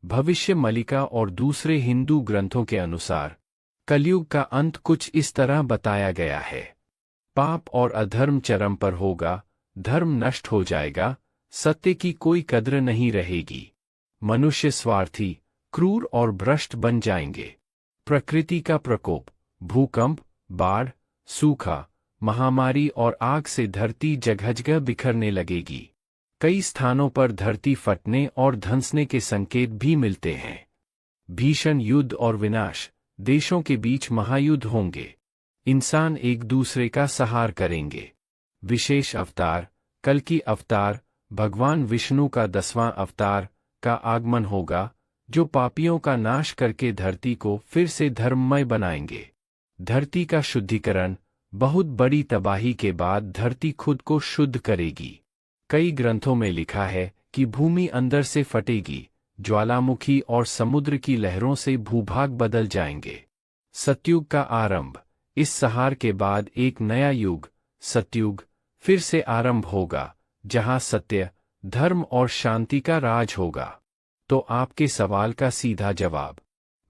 भविष्य मलिका और दूसरे हिंदू ग्रंथों के अनुसार कलयुग का अंत कुछ इस तरह बताया गया है। पाप और अधर्म चरम पर होगा, धर्म नष्ट हो जाएगा, सत्य की कोई कद्र नहीं रहेगी। मनुष्य स्वार्थी, क्रूर और भ्रष्ट बन जाएंगे। प्रकृति का प्रकोप, भूकंप, बाढ़, सूखा, महामारी और आग से धरती जगह बिखरने लगेगी। कई स्थानों पर धरती फटने और धंसने के संकेत भी मिलते हैं। भीषण युद्ध और विनाश, देशों के बीच महायुद्ध होंगे। इंसान एक दूसरे का सहार करेंगे। विशेष अवतार, कल्कि अवतार, भगवान विष्णु का 10वां अवतार का आगमन होगा, जो पापियों का नाश करके धरती को फिर से धर्ममय बनाएंगे। धरती का शुद्धिकरण, बहुत बड़ी तबाही के बाद धरती खुद को शुद्ध करेगी। कई ग्रंथों में लिखा है कि भूमि अंदर से फटेगी, ज्वालामुखी और समुद्र की लहरों से भूभाग बदल जाएंगे। सतयुग का आरंभ, इस संहार के बाद एक नया युग, सतयुग, फिर से आरंभ होगा, जहां सत्य, धर्म और शांति का राज होगा। तो आपके सवाल का सीधा जवाब,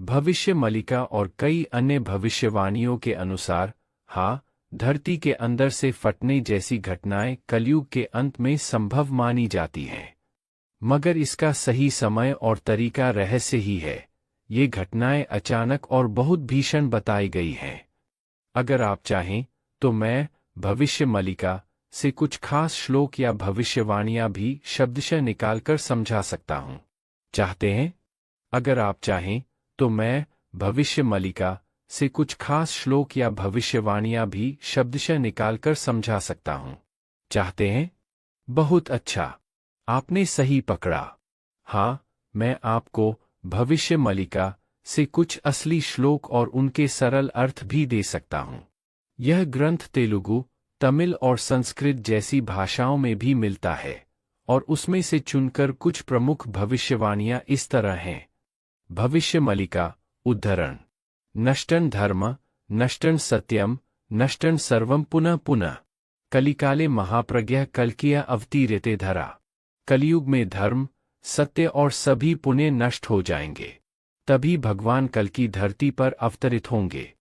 भविष्य मलिका और कई अन्य भविष्यवाणियों के अनुसार, हाँ, धरती के अंदर से फटने जैसी घटनाएं कलयुग के अंत में संभव मानी जाती हैं। मगर इसका सही समय और तरीका रहस्य ही है। ये घटनाएं अचानक और बहुत भीषण बताई गई हैं। अगर आप चाहें तो मैं भविष्य मलिका से कुछ खास श्लोक या भविष्यवाणियां भी शब्दशः निकालकर समझा सकता हूं। चाहते हैं? अगर आप चाहें तो मैं भविष्य मलिका से कुछ खास श्लोक या भविष्यवाणियां भी शब्दशः निकालकर समझा सकता हूं। चाहते हैं? बहुत अच्छा, आपने सही पकड़ा। हाँ, मैं आपको भविष्य मलिका से कुछ असली श्लोक और उनके सरल अर्थ भी दे सकता हूं। यह ग्रंथ तेलुगु, तमिल और संस्कृत जैसी भाषाओं में भी मिलता है, और उसमें से चुनकर कुछ प्रमुख भविष्यवाणियां इस तरह हैं। भविष्य मलिका, उद्धरण: नष्टं धर्म, नष्टं सत्यम, नष्टं सर्वं पुनः पुनः। कलिकाले महाप्रज्ञः कल्किया अवतीर्यते धरा। कलयुग में धर्म, सत्य और सभी पुण्य नष्ट हो जाएंगे। तभी भगवान कल्कि धरती पर अवतरित होंगे।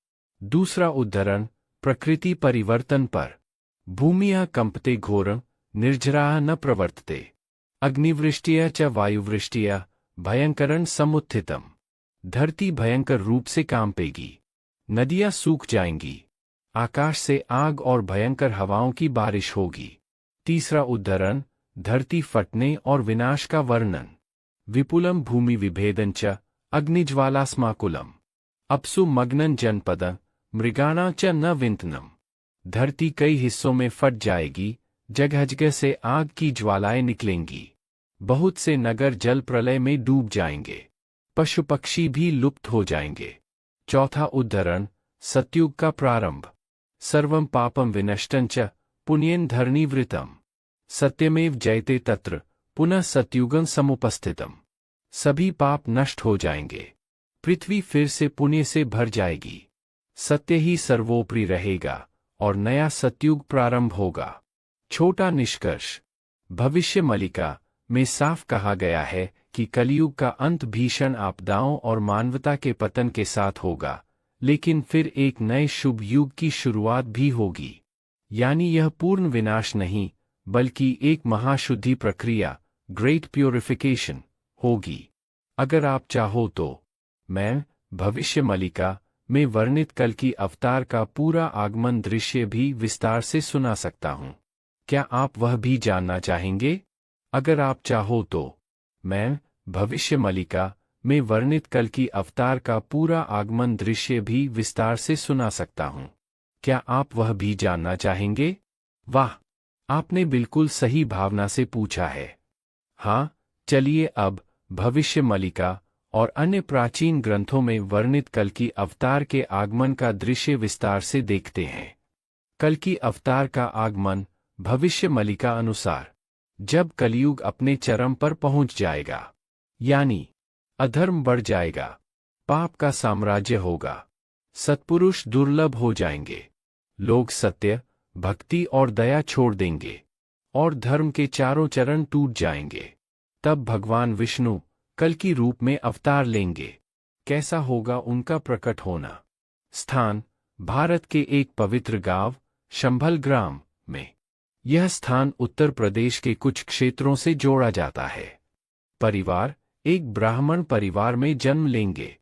दूसरा उद्धरण, प्रकृति परिवर्तन पर। भूमिया कंपते घोरं, निर्झराः न प्रवर्तते। अग्निवृष्टिया च वायुवृष्टिया, भयंकरं समुत्थितम्। धरती भयंकर रूप से कांपेगी। नदियां सूख जाएंगी। आकाश से आग और भयंकर हवाओं की बारिश होगी। तीसरा उद्धरण, धरती फटने और विनाश का वर्णन। विपुलम भूमि विभेदं च, अग्निज्वालास्माकुलम्। अप्सु मग्नं जनपदं, मृगाणां च न विन्तनम्। धरती कई हिस्सों में फट जाएगी, जगह जगह से आग की ज्वालाएं निकलेंगी। बहुत से नगर जल प्रलय में डूब जाएंगे। पशु पक्षी भी लुप्त हो जाएंगे। चौथा उद्धरण, सतयुग का प्रारंभ। सर्वं पापं विनष्टं च, पुण्येन धरणीवृतम्। सत्यमेव जयते तत्र, पुनः सतयुगं समुपस्थितम्। सभी पाप नष्ट हो जाएंगे। पृथ्वी फिर से पुण्य से भर जाएगी। सत्य ही सर्वोपरि रहेगा और नया सतयुग प्रारंभ होगा। छोटा निष्कर्ष, भविष्य मलिका में साफ कहा गया है कि कलयुग का अंत भीषण आपदाओं और मानवता के पतन के साथ होगा, लेकिन फिर एक नए शुभ युग की शुरुआत भी होगी। यानी यह पूर्ण विनाश नहीं, बल्कि एक महाशुद्धि प्रक्रिया, ग्रेट प्योरिफिकेशन, होगी। अगर आप चाहो तो मैं भविष्य मलिका में वर्णित कल्कि अवतार का पूरा आगमन दृश्य भी विस्तार से सुना सकता हूँ। क्या आप वह भी जानना चाहेंगे? अगर आप चाहो तो मैं भविष्य मलिका में वर्णित कल्कि अवतार का पूरा आगमन दृश्य भी विस्तार से सुना सकता हूँ। क्या आप वह भी जानना चाहेंगे? वाह, आपने बिल्कुल सही भावना से पूछा है। हाँ, चलिए अब भविष्य मलिका और अन्य प्राचीन ग्रंथों में वर्णित कल्कि अवतार के आगमन का दृश्य विस्तार से देखते हैं। कल्कि अवतार का आगमन भविष्य मलिका अनुसार, जब कलयुग अपने चरम पर पहुंच जाएगा, यानी अधर्म बढ़ जाएगा, पाप का साम्राज्य होगा, सत्पुरुष दुर्लभ हो जाएंगे, लोग सत्य, भक्ति और दया छोड़ देंगे, और धर्म के चारों चरण टूट जाएंगे। तब भगवान विष्णु कल की रूप में अवतार लेंगे। कैसा होगा उनका प्रकट होना? स्थान: भारत के एक पवित्र गांव शंभल ग्राम में। यह स्थान उत्तर प्रदेश के कुछ क्षेत्रों से जोड़ा जाता है। परिवार: एक ब्राह्मण परिवार में जन्म लेंगे।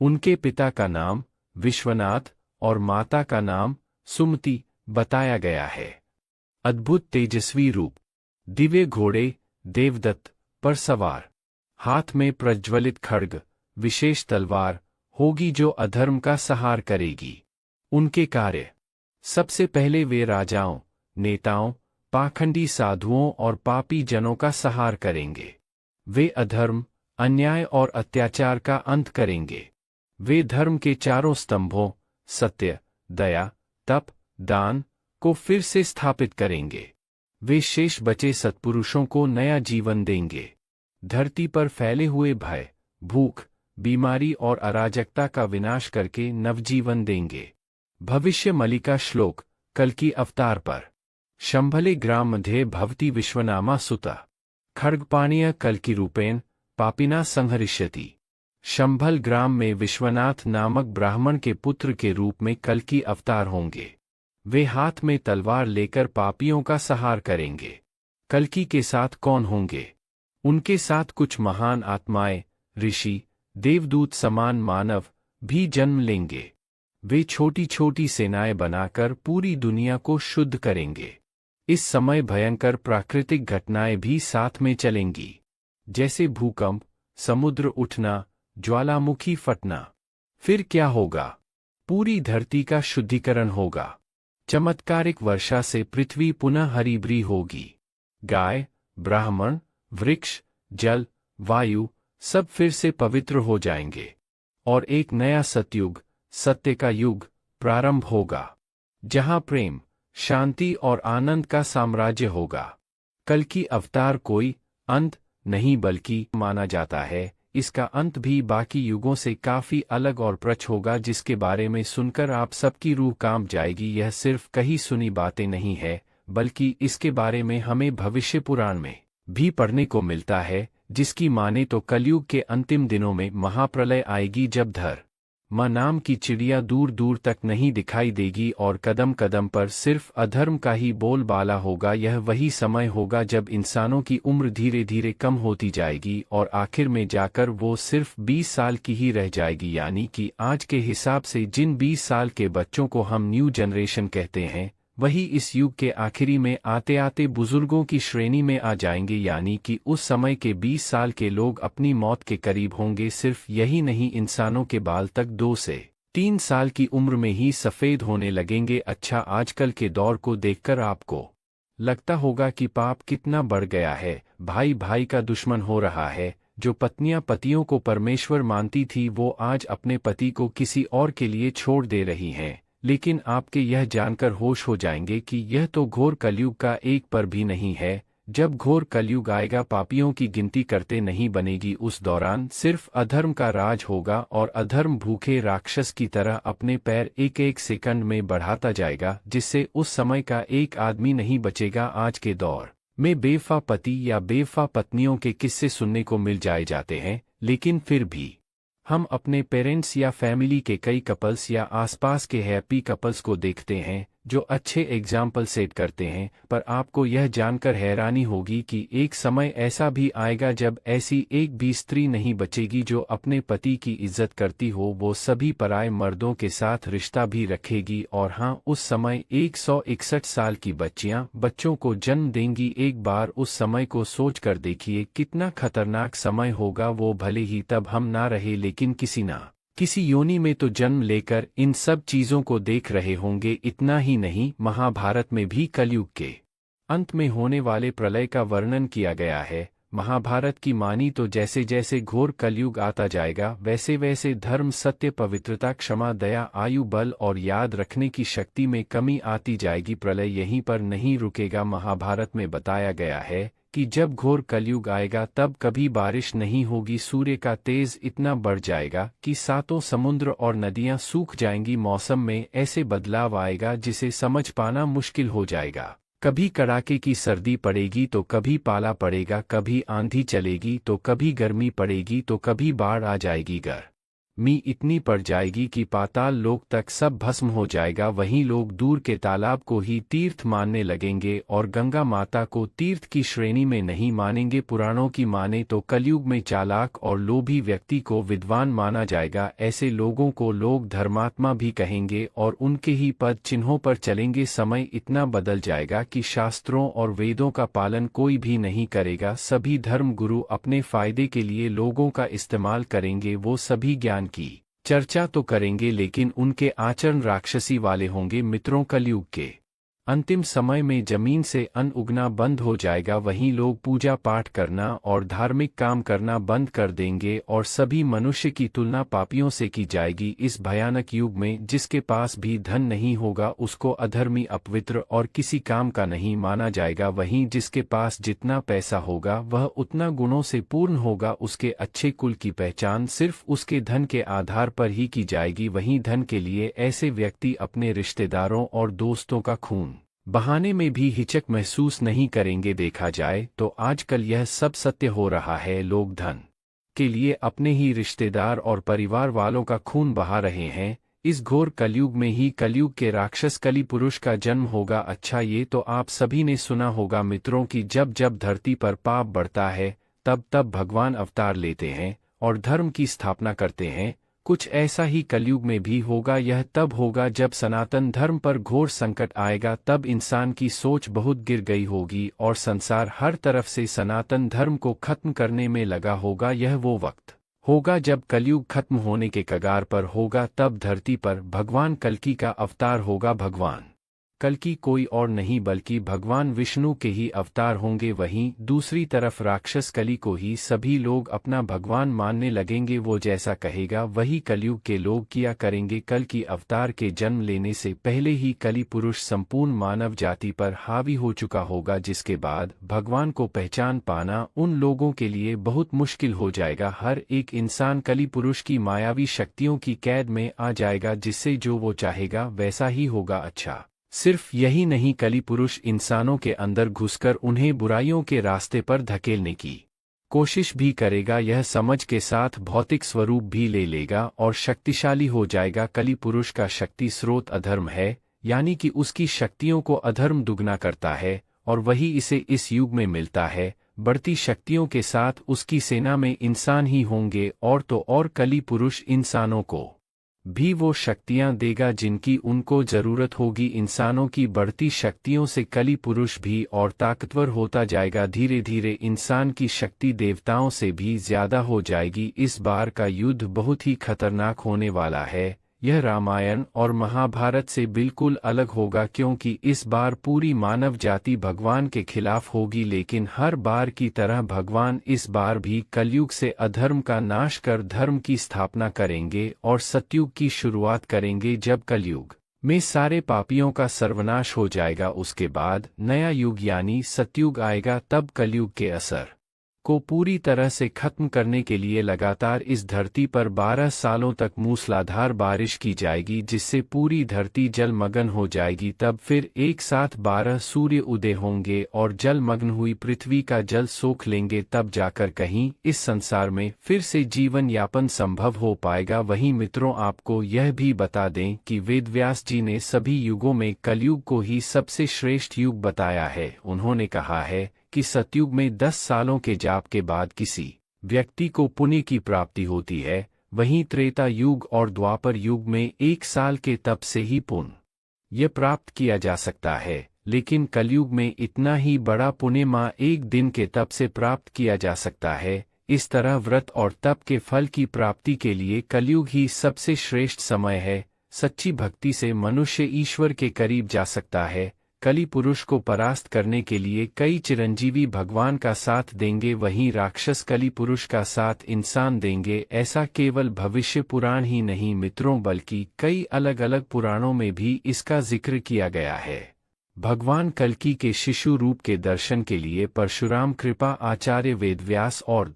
उनके पिता का नाम विश्वनाथ और माता का नाम सुमति बताया गया है। अद्भुत तेजस्वी रूप: दिव्य घोड़े देवदत्त पर सवार, हाथ में प्रज्वलित खड्ग विशेष तलवार होगी जो अधर्म का संहार करेगी। उनके कार्य: सबसे पहले वे राजाओं, नेताओं, पाखंडी साधुओं और पापी जनों का संहार करेंगे। वे अधर्म, अन्याय और अत्याचार का अंत करेंगे। वे धर्म के चारों स्तंभों सत्य, दया, तप, दान को फिर से स्थापित करेंगे। वे शेष बचे सत्पुरुषों को नया जीवन देंगे। धरती पर फैले हुए भय, भूख, बीमारी और अराजकता का विनाश करके नवजीवन देंगे। भविष्य मलिका श्लोक: कल्कि अवतार पर। शंभले ग्राम मध्ये भवति विश्वनामा सुता, खड्गपाणिय कल्कि रूपेण पापिना संहरिष्यति। शंभल ग्राम में विश्वनाथ नामक ब्राह्मण के पुत्र के रूप में कल्कि अवतार होंगे। वे हाथ में तलवार लेकर पापियों का संहार करेंगे। कल्कि के साथ कौन होंगे? उनके साथ कुछ महान आत्माएं, ऋषि, देवदूत समान मानव भी जन्म लेंगे। वे छोटी छोटी सेनाएं बनाकर पूरी दुनिया को शुद्ध करेंगे। इस समय भयंकर प्राकृतिक घटनाएं भी साथ में चलेंगी, जैसे भूकंप, समुद्र उठना, ज्वालामुखी फटना। फिर क्या होगा? पूरी धरती का शुद्धिकरण होगा। चमत्कारिक वर्षा से पृथ्वी पुनः हरी-भरी होगी। गाय, ब्राह्मण, वृक्ष, जल, वायु सब फिर से पवित्र हो जाएंगे और एक नया सतयुग, सत्य का युग प्रारंभ होगा, जहां प्रेम, शांति और आनंद का साम्राज्य होगा। कल्कि अवतार कोई अंत नहीं बल्कि माना जाता है इसका अंत भी बाकी युगों से काफी अलग और प्रच होगा, जिसके बारे में सुनकर आप सबकी रूह कांप जाएगी। यह सिर्फ कही सुनी बातें नहीं है, बल्कि इसके बारे में हमें भविष्य पुराण में भी पढ़ने को मिलता है, जिसकी माने तो कलयुग के अंतिम दिनों में महाप्रलय आएगी, जब धर्म नाम की चिड़िया दूर दूर तक नहीं दिखाई देगी और कदम कदम पर सिर्फ अधर्म का ही बोलबाला होगा। यह वही समय होगा जब इंसानों की उम्र धीरे धीरे कम होती जाएगी और आखिर में जाकर वो सिर्फ 20 साल की ही रह जाएगी। यानी कि आज के हिसाब से जिन 20 साल के बच्चों को हम न्यू जनरेशन कहते हैं, वही इस युग के आखिरी में आते आते बुजुर्गों की श्रेणी में आ जाएंगे। यानी कि उस समय के 20 साल के लोग अपनी मौत के करीब होंगे। सिर्फ यही नहीं, इंसानों के बाल तक 2 से 3 साल की उम्र में ही सफ़ेद होने लगेंगे। अच्छा, आजकल के दौर को देखकर आपको लगता होगा कि पाप कितना बढ़ गया है। भाई भाई का दुश्मन हो रहा है। जो पत्नियां पतियों को परमेश्वर मानती थी, वो आज अपने पति को किसी और के लिए छोड़ दे रही हैं। लेकिन आपके यह जानकर होश हो जाएंगे कि यह तो घोर कलयुग का एक पर भी नहीं है। जब घोर कलयुग आएगा, पापियों की गिनती करते नहीं बनेगी। उस दौरान सिर्फ अधर्म का राज होगा और अधर्म भूखे राक्षस की तरह अपने पैर एक एक सेकंड में बढ़ाता जाएगा, जिससे उस समय का एक आदमी नहीं बचेगा। आज के दौर में बेवफा पति या बेवफा पत्नियों के किस्से सुनने को मिल जाते हैं, लेकिन फिर भी हम अपने पेरेंट्स या फैमिली के कई कपल्स या आसपास के हैप्पी कपल्स को देखते हैं जो अच्छे एग्जाम्पल सेट करते हैं। पर आपको यह जानकर हैरानी होगी कि एक समय ऐसा भी आएगा जब ऐसी एक भी स्त्री नहीं बचेगी जो अपने पति की इज्जत करती हो। वो सभी पराये मर्दों के साथ रिश्ता भी रखेगी। और हाँ, उस समय 161 साल की बच्चों को जन्म देंगी। एक बार उस समय को सोच कर देखिए, कितना खतरनाक समय होगा वो। भले ही तब हम ना रहे, लेकिन किसी योनि में तो जन्म लेकर इन सब चीजों को देख रहे होंगे। इतना ही नहीं, महाभारत में भी कलयुग के अंत में होने वाले प्रलय का वर्णन किया गया है। महाभारत की मानी तो जैसे जैसे घोर कलयुग आता जाएगा, वैसे वैसे धर्म, सत्य, पवित्रता, क्षमा, दया, आयु, बल और याद रखने की शक्ति में कमी आती जाएगी। प्रलय यहीं पर नहीं रुकेगा। महाभारत में बताया गया है कि जब घोर कलयुग आएगा तब कभी बारिश नहीं होगी। सूर्य का तेज इतना बढ़ जाएगा कि 7 समुद्र और नदियां सूख जाएंगी। मौसम में ऐसे बदलाव आएगा जिसे समझ पाना मुश्किल हो जाएगा। कभी कड़ाके की सर्दी पड़ेगी तो कभी पाला पड़ेगा, कभी आंधी चलेगी तो कभी गर्मी पड़ेगी तो कभी बाढ़ आ जाएगी। गर्मी इतनी पड़ जाएगी कि पाताल लोक तक सब भस्म हो जाएगा। वहीं लोग दूर के तालाब को ही तीर्थ मानने लगेंगे और गंगा माता को तीर्थ की श्रेणी में नहीं मानेंगे। पुराणों की माने तो कलयुग में चालाक और लोभी व्यक्ति को विद्वान माना जाएगा। ऐसे लोगों को लोग धर्मात्मा भी कहेंगे और उनके ही पद चिन्हों पर चलेंगे। समय इतना बदल जाएगा कि शास्त्रों और वेदों का पालन कोई भी नहीं करेगा। सभी धर्म गुरु अपने फायदे के लिए लोगों का इस्तेमाल करेंगे। वो सभी ज्ञान की चर्चा तो करेंगे लेकिन उनके आचरण राक्षसी वाले होंगे। मित्रों, कलयुग के अंतिम समय में जमीन से अन्न उगना बंद हो जाएगा। वहीं लोग पूजा पाठ करना और धार्मिक काम करना बंद कर देंगे और सभी मनुष्य की तुलना पापियों से की जाएगी। इस भयानक युग में जिसके पास भी धन नहीं होगा उसको अधर्मी, अपवित्र और किसी काम का नहीं माना जाएगा। वहीं जिसके पास जितना पैसा होगा वह उतना गुणों से पूर्ण होगा। उसके अच्छे कुल की पहचान सिर्फ उसके धन के आधार पर ही की जाएगी। वहीं धन के लिए ऐसे व्यक्ति अपने रिश्तेदारों और दोस्तों का खून बहाने में भी हिचक महसूस नहीं करेंगे। देखा जाए तो आजकल यह सब सत्य हो रहा है। लोग धन के लिए अपने ही रिश्तेदार और परिवार वालों का खून बहा रहे हैं। इस घोर कलयुग में ही कलयुग के राक्षस कली पुरुष का जन्म होगा। अच्छा, ये तो आप सभी ने सुना होगा मित्रों कि जब जब धरती पर पाप बढ़ता है तब तब भगवान अवतार लेते हैं और धर्म की स्थापना करते हैं। कुछ ऐसा ही कलयुग में भी होगा। यह तब होगा जब सनातन धर्म पर घोर संकट आएगा। तब इंसान की सोच बहुत गिर गई होगी और संसार हर तरफ से सनातन धर्म को खत्म करने में लगा होगा। यह वो वक्त होगा जब कलयुग खत्म होने के कगार पर होगा। तब धरती पर भगवान कल्कि का अवतार होगा। भगवान कल्कि कोई और नहीं बल्कि भगवान विष्णु के ही अवतार होंगे। वहीं दूसरी तरफ राक्षस कली को ही सभी लोग अपना भगवान मानने लगेंगे। वो जैसा कहेगा वही कलयुग के लोग किया करेंगे। कल्कि अवतार के जन्म लेने से पहले ही कली पुरुष संपूर्ण मानव जाति पर हावी हो चुका होगा, जिसके बाद भगवान को पहचान पाना उन लोगों के लिए बहुत मुश्किल हो जाएगा। हर एक इंसान कली पुरुष की मायावी शक्तियों की कैद में आ जाएगा, जिससे जो वो चाहेगा वैसा ही होगा। अच्छा, सिर्फ यही नहीं, कली पुरुष इंसानों के अंदर घुसकर उन्हें बुराइयों के रास्ते पर धकेलने की कोशिश भी करेगा। यह समझ के साथ भौतिक स्वरूप भी ले लेगा और शक्तिशाली हो जाएगा। कली पुरुष का शक्ति स्रोत अधर्म है, यानी कि उसकी शक्तियों को अधर्म दुगना करता है और वही इसे इस युग में मिलता है। बढ़ती शक्तियों के साथ उसकी सेना में इंसान ही होंगे और तो और कली पुरुष इंसानों को भी वो शक्तियां देगा जिनकी उनको जरूरत होगी। इंसानों की बढ़ती शक्तियों से कली पुरुष भी और ताकतवर होता जाएगा। धीरे धीरे इंसान की शक्ति देवताओं से भी ज्यादा हो जाएगी। इस बार का युद्ध बहुत ही खतरनाक होने वाला है। यह रामायण और महाभारत से बिल्कुल अलग होगा, क्योंकि इस बार पूरी मानव जाति भगवान के खिलाफ होगी। लेकिन हर बार की तरह भगवान इस बार भी कलयुग से अधर्म का नाश कर धर्म की स्थापना करेंगे और सतयुग की शुरुआत करेंगे। जब कलयुग में सारे पापियों का सर्वनाश हो जाएगा, उसके बाद नया युग यानी सतयुग आएगा। तब कलयुग के असर को पूरी तरह से खत्म करने के लिए लगातार इस धरती पर 12 सालों तक मूसलाधार बारिश की जाएगी, जिससे पूरी धरती जलमग्न हो जाएगी। तब फिर एक साथ 12 सूर्य उदय होंगे और जलमग्न हुई पृथ्वी का जल सोख लेंगे। तब जाकर कहीं इस संसार में फिर से जीवन यापन संभव हो पाएगा। वहीं मित्रों, आपको यह भी बता दें कि वेदव्यास जी ने सभी युगों में कलयुग को ही सबसे श्रेष्ठ युग बताया है। उन्होंने कहा है कि सतयुग में 10 सालों के जाप के बाद किसी व्यक्ति को पुण्य की प्राप्ति होती है। वहीं त्रेता युग और द्वापर युग में 1 साल के तप से ही पुण्य यह प्राप्त किया जा सकता है। लेकिन कलयुग में इतना ही बड़ा पुण्य माँ 1 दिन के तप से प्राप्त किया जा सकता है। इस तरह व्रत और तप के फल की प्राप्ति के लिए कलयुग ही सबसे श्रेष्ठ समय है। सच्ची भक्ति से मनुष्य ईश्वर के करीब जा सकता है। कली पुरुष को परास्त करने के लिए कई चिरंजीवी भगवान का साथ देंगे, वहीं राक्षस कली पुरुष का साथ इंसान देंगे। ऐसा केवल भविष्य पुराण ही नहीं मित्रों, बल्कि कई अलग अलग पुराणों में भी इसका जिक्र किया गया है। भगवान कल्कि के शिशु रूप के दर्शन के लिए परशुराम कृपा आचार्य वेदव्यास और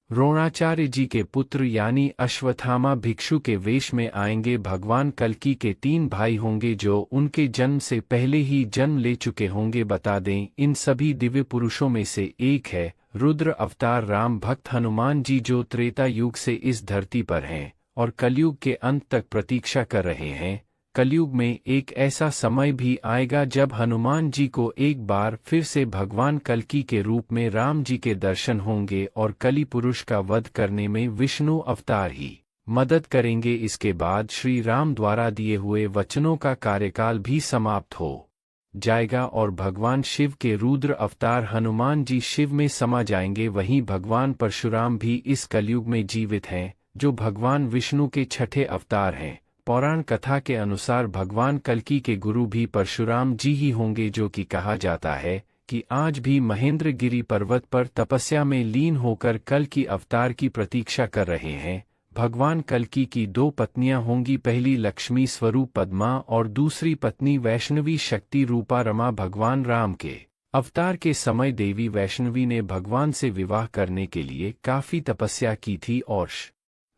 द्रोणाचार्य जी के पुत्र यानी अश्वत्थामा भिक्षु के वेश में आएंगे। भगवान कल्कि के 3 भाई होंगे जो उनके जन्म से पहले ही जन्म ले चुके होंगे। बता दें, इन सभी दिव्य पुरुषों में से एक है रुद्र अवतार राम भक्त हनुमान जी, जो त्रेता युग से इस धरती पर हैं और कलयुग के अंत तक प्रतीक्षा कर रहे हैं। कलयुग में एक ऐसा समय भी आएगा जब हनुमान जी को एक बार फिर से भगवान कल्कि के रूप में राम जी के दर्शन होंगे और कलि पुरुष का वध करने में विष्णु अवतार ही मदद करेंगे। इसके बाद श्री राम द्वारा दिए हुए वचनों का कार्यकाल भी समाप्त हो जाएगा और भगवान शिव के रुद्र अवतार हनुमान जी शिव में समा जाएंगे। वहीं भगवान परशुराम भी इस कलयुग में जीवित हैं, जो भगवान विष्णु के 6ठे अवतार हैं। पौराण कथा के अनुसार भगवान कल्कि के गुरु भी परशुराम जी ही होंगे, जो कि कहा जाता है कि आज भी महेंद्रगिरी पर्वत पर तपस्या में लीन होकर कल्कि अवतार की प्रतीक्षा कर रहे हैं। भगवान कल्कि की 2 पत्नियां होंगी, पहली लक्ष्मी स्वरूप पद्मा और दूसरी पत्नी वैष्णवी शक्ति रूपा रमा। भगवान राम के अवतार के समय देवी वैष्णवी ने भगवान से विवाह करने के लिए काफी तपस्या की थी और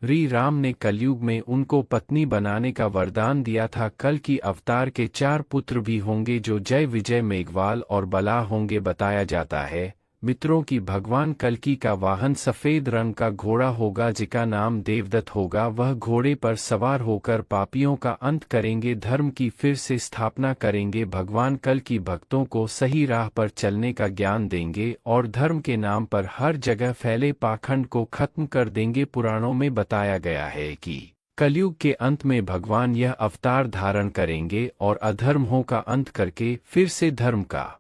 श्री राम ने कलयुग में उनको पत्नी बनाने का वरदान दिया था। कल्कि अवतार के 4 पुत्र भी होंगे जो जय विजय मेघवाल और बला होंगे। बताया जाता है मित्रों की भगवान कल्कि का वाहन सफेद रंग का घोड़ा होगा, जिसका नाम देवदत्त होगा। वह घोड़े पर सवार होकर पापियों का अंत करेंगे, धर्म की फिर से स्थापना करेंगे। भगवान कल्कि भक्तों को सही राह पर चलने का ज्ञान देंगे और धर्म के नाम पर हर जगह फैले पाखंड को खत्म कर देंगे। पुराणों में बताया गया है कि कलयुग के अंत में भगवान यह अवतार धारण करेंगे और अधर्मों का अंत करके फिर से धर्म का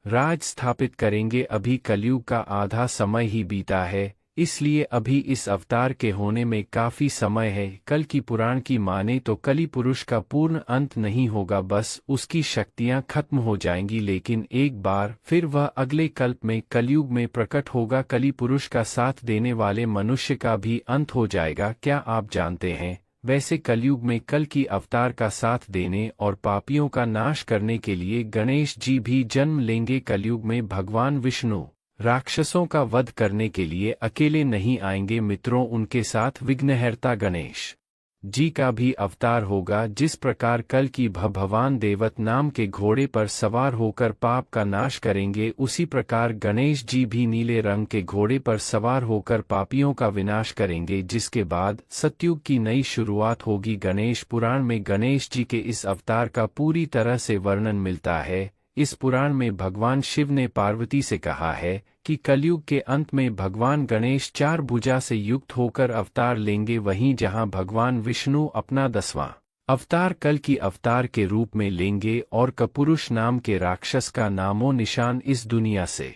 राज स्थापित करेंगे। अभी कलयुग का आधा समय ही बीता है, इसलिए अभी इस अवतार के होने में काफी समय है। कल्कि पुराण की माने तो कलि पुरुष का पूर्ण अंत नहीं होगा, बस उसकी शक्तियां खत्म हो जाएंगी, लेकिन एक बार फिर वह अगले कल्प में कलयुग में प्रकट होगा। कलि पुरुष का साथ देने वाले मनुष्य का भी अंत हो जाएगा। क्या आप जानते हैं, वैसे कलयुग में कल्कि अवतार का साथ देने और पापियों का नाश करने के लिए गणेश जी भी जन्म लेंगे। कलयुग में भगवान विष्णु राक्षसों का वध करने के लिए अकेले नहीं आएंगे मित्रों, उनके साथ विघ्नहर्ता गणेश जी का भी अवतार होगा। जिस प्रकार कल्कि भगवान देवत नाम के घोड़े पर सवार होकर पाप का नाश करेंगे, उसी प्रकार गणेश जी भी नीले रंग के घोड़े पर सवार होकर पापियों का विनाश करेंगे, जिसके बाद सतयुग की नई शुरुआत होगी। गणेश पुराण में गणेश जी के इस अवतार का पूरी तरह से वर्णन मिलता है। इस पुराण में भगवान शिव ने पार्वती से कहा है कि कलयुग के अंत में भगवान गणेश 4 भुजा से युक्त होकर अवतार लेंगे। वहीं जहां भगवान विष्णु अपना 10वां अवतार कल्कि अवतार के रूप में लेंगे और कपुरुष नाम के राक्षस का नामो निशान इस दुनिया से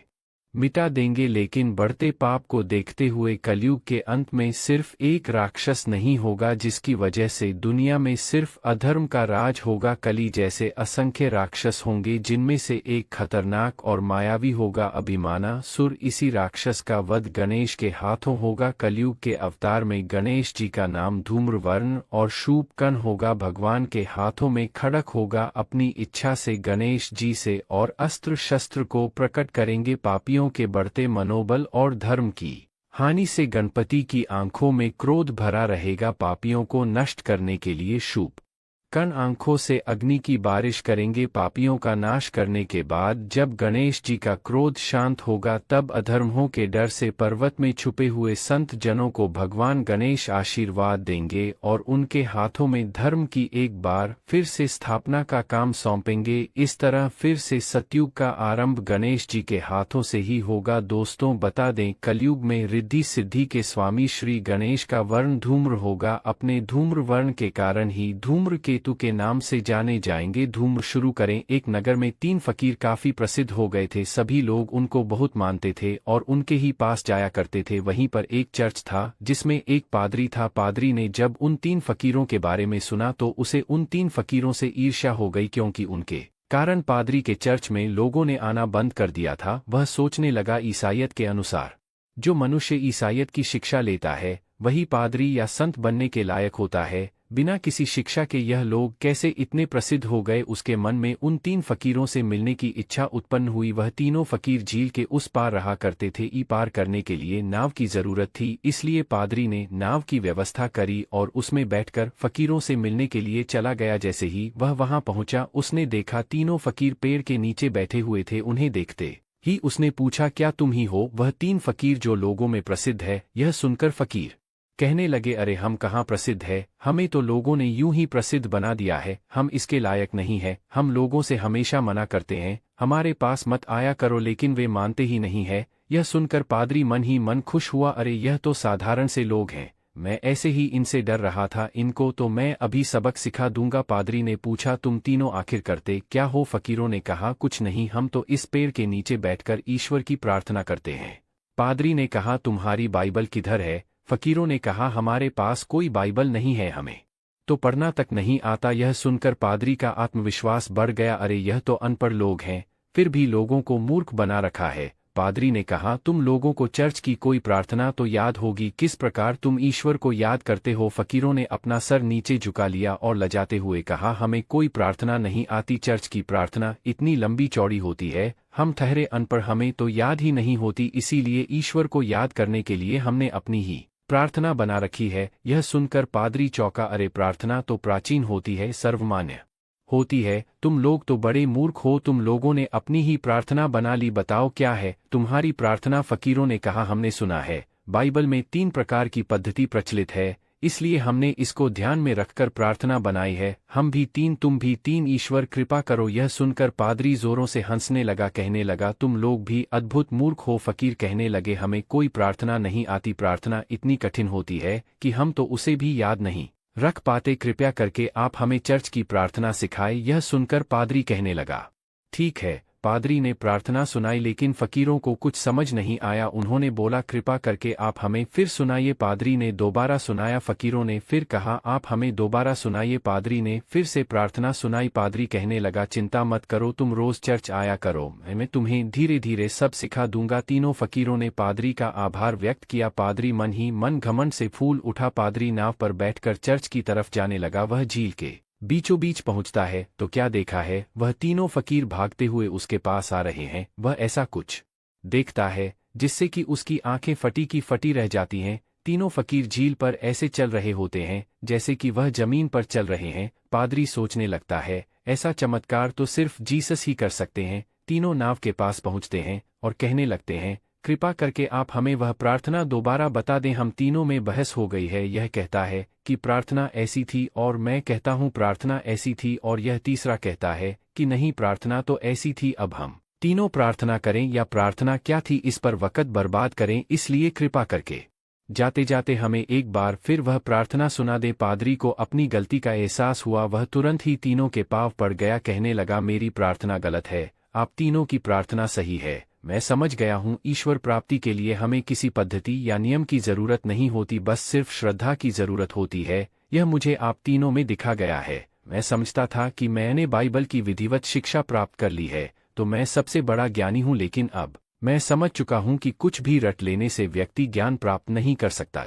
मिटा देंगे। लेकिन बढ़ते पाप को देखते हुए कलयुग के अंत में सिर्फ एक राक्षस नहीं होगा, जिसकी वजह से दुनिया में सिर्फ अधर्म का राज होगा। कलि जैसे असंख्य राक्षस होंगे, जिनमें से एक खतरनाक और मायावी होगा अभिमानासुर। इसी राक्षस का वध गणेश के हाथों होगा। कलयुग के अवतार में गणेश जी का नाम धूम्रवर्ण और शूपकर्ण होगा। भगवान के हाथों में खड़क होगा। अपनी इच्छा से गणेश जी से और अस्त्र शस्त्र को प्रकट करेंगे। पापियों के बढ़ते मनोबल और धर्म की हानि से गणपति की आंखों में क्रोध भरा रहेगा। पापियों को नष्ट करने के लिए शूप कर्ण आंखों से अग्नि की बारिश करेंगे। पापियों का नाश करने के बाद जब गणेश जी का क्रोध शांत होगा, तब अधर्मों के डर से पर्वत में छुपे हुए संत जनों को भगवान गणेश आशीर्वाद देंगे और उनके हाथों में धर्म की एक बार फिर से स्थापना का काम सौंपेंगे। इस तरह फिर से सतयुग का आरंभ गणेश जी के हाथों से ही होगा। दोस्तों, बता दें, कलयुग में रिद्धि सिद्धि के स्वामी श्री गणेश का वर्ण धूम्र होगा। अपने धूम्र वर्ण के कारण ही धूम्र केतु के नाम से जाने जाएंगे। धूम्र शुरू करें। एक नगर में 3 फकीर काफी प्रसिद्ध हो गए थे। सभी लोग उनको बहुत मानते थे और उनके ही पास जाया करते थे। वहीं पर एक चर्च था जिसमें एक पादरी था। पादरी ने जब उन 3 फकीरों के बारे में सुना तो उसे उन 3 फकीरों से ईर्ष्या हो गई, क्योंकि उनके कारण पादरी के चर्च में लोगों ने आना बंद कर दिया था। वह सोचने लगा, ईसाईयत के अनुसार जो मनुष्य ईसाईयत की शिक्षा लेता है वही पादरी या संत बनने के लायक होता है। बिना किसी शिक्षा के यह लोग कैसे इतने प्रसिद्ध हो गए। उसके मन में उन 3 फकीरों से मिलने की इच्छा उत्पन्न हुई। वह तीनों फकीर झील के उस पार रहा करते थे। ई पार करने के लिए नाव की जरूरत थी, इसलिए पादरी ने नाव की व्यवस्था करी और उसमें बैठकर फकीरों से मिलने के लिए चला गया। जैसे ही वह वहां पहुंचा, उसने देखा तीनों फकीर पेड़ के नीचे बैठे हुए थे। उन्हें देखते ही उसने पूछा, क्या तुम ही हो वह 3 फकीर जो लोगों में प्रसिद्ध है? यह सुनकर फकीर कहने लगे, अरे हम कहाँ प्रसिद्ध है, हमें तो लोगों ने यूं ही प्रसिद्ध बना दिया है, हम इसके लायक नहीं है। हम लोगों से हमेशा मना करते हैं, हमारे पास मत आया करो, लेकिन वे मानते ही नहीं है। यह सुनकर पादरी मन ही मन खुश हुआ, अरे यह तो साधारण से लोग हैं, मैं ऐसे ही इनसे डर रहा था, इनको तो मैं अभी सबक सिखा दूंगा। पादरी ने पूछा, तुम तीनों आखिर करते क्या हो? फकीरों ने कहा, कुछ नहीं, हम तो इस पेड़ के नीचे बैठकर ईश्वर की प्रार्थना करते हैं। पादरी ने कहा, तुम्हारी बाइबल किधर है? फकीरों ने कहा, हमारे पास कोई बाइबल नहीं है, हमें तो पढ़ना तक नहीं आता। यह सुनकर पादरी का आत्मविश्वास बढ़ गया, अरे यह तो अनपढ़ लोग हैं, फिर भी लोगों को मूर्ख बना रखा है। पादरी ने कहा, तुम लोगों को चर्च की कोई प्रार्थना तो याद होगी, किस प्रकार तुम ईश्वर को याद करते हो? फकीरों ने अपना सर नीचे झुका लिया और लजाते हुए कहा, हमें कोई प्रार्थना नहीं आती। चर्च की प्रार्थना इतनी लंबी चौड़ी होती है, हम ठहरे अनपढ़, हमें तो याद ही नहीं होती, इसीलिए ईश्वर को याद करने के लिए हमने अपनी ही प्रार्थना बना रखी है। यह सुनकर पादरी चौंका, अरे प्रार्थना तो प्राचीन होती है, सर्वमान्य होती है, तुम लोग तो बड़े मूर्ख हो, तुम लोगों ने अपनी ही प्रार्थना बना ली, बताओ क्या है तुम्हारी प्रार्थना? फकीरों ने कहा, हमने सुना है बाइबल में 3 प्रकार की पद्धति प्रचलित है, इसलिए हमने इसको ध्यान में रखकर प्रार्थना बनाई है। हम भी 3, तुम भी 3, ईश्वर कृपा करो। यह सुनकर पादरी जोरों से हंसने लगा, कहने लगा, तुम लोग भी अद्भुत मूर्ख हो। फकीर कहने लगे, हमें कोई प्रार्थना नहीं आती, प्रार्थना इतनी कठिन होती है कि हम तो उसे भी याद नहीं रख पाते, कृपया करके आप हमें चर्च की प्रार्थना सिखाए। यह सुनकर पादरी कहने लगा, ठीक है। पादरी ने प्रार्थना सुनाई, लेकिन फकीरों को कुछ समझ नहीं आया। उन्होंने बोला, कृपा करके आप हमें फिर सुनाइए। पादरी ने दोबारा सुनाया। फकीरों ने फिर कहा, आप हमें दोबारा सुनाइए। पादरी ने फिर से प्रार्थना सुनाई। पादरी कहने लगा, चिंता मत करो, तुम रोज चर्च आया करो, मैं तुम्हें धीरे धीरे सब सिखा दूंगा। तीनों फकीरों ने पादरी का आभार व्यक्त किया। पादरी मन ही मन घमंड से फूल उठा। पादरी नाव पर बैठकर चर्च की तरफ जाने लगा। वह झील के बीचों बीच पहुंचता है तो क्या देखा है, वह तीनों फकीर भागते हुए उसके पास आ रहे हैं। वह ऐसा कुछ देखता है जिससे कि उसकी आंखें फटी की फटी रह जाती हैं। तीनों फकीर झील पर ऐसे चल रहे होते हैं जैसे कि वह जमीन पर चल रहे हैं। पादरी सोचने लगता है, ऐसा चमत्कार तो सिर्फ जीसस ही कर सकते हैं। तीनों नाव के पास पहुंचते हैं और कहने लगते हैं, कृपा करके आप हमें वह प्रार्थना दोबारा बता दें। हम तीनों में बहस हो गई है। यह कहता है कि प्रार्थना ऐसी थी और मैं कहता हूँ प्रार्थना ऐसी थी, और यह तीसरा कहता है कि नहीं, प्रार्थना तो ऐसी थी। अब हम तीनों प्रार्थना करें या प्रार्थना क्या थी इस पर वक़्त बर्बाद करें, इसलिए कृपा करके जाते जाते हमें एक बार फिर वह प्रार्थना सुना दे। पादरी को अपनी गलती का एहसास हुआ। वह तुरंत ही तीनों के पांव पड़ गया। कहने लगा, मेरी प्रार्थना गलत है, आप तीनों की प्रार्थना सही है। मैं समझ गया हूँ, ईश्वर प्राप्ति के लिए हमें किसी पद्धति या नियम की जरूरत नहीं होती, बस सिर्फ श्रद्धा की जरूरत होती है। यह मुझे आप तीनों में दिखा गया है। मैं समझता था कि मैंने बाइबल की विधिवत शिक्षा प्राप्त कर ली है तो मैं सबसे बड़ा ज्ञानी हूँ, लेकिन अब मैं समझ चुका हूँ कि कुछ भी रट लेने से व्यक्ति ज्ञान प्राप्त नहीं कर सकता।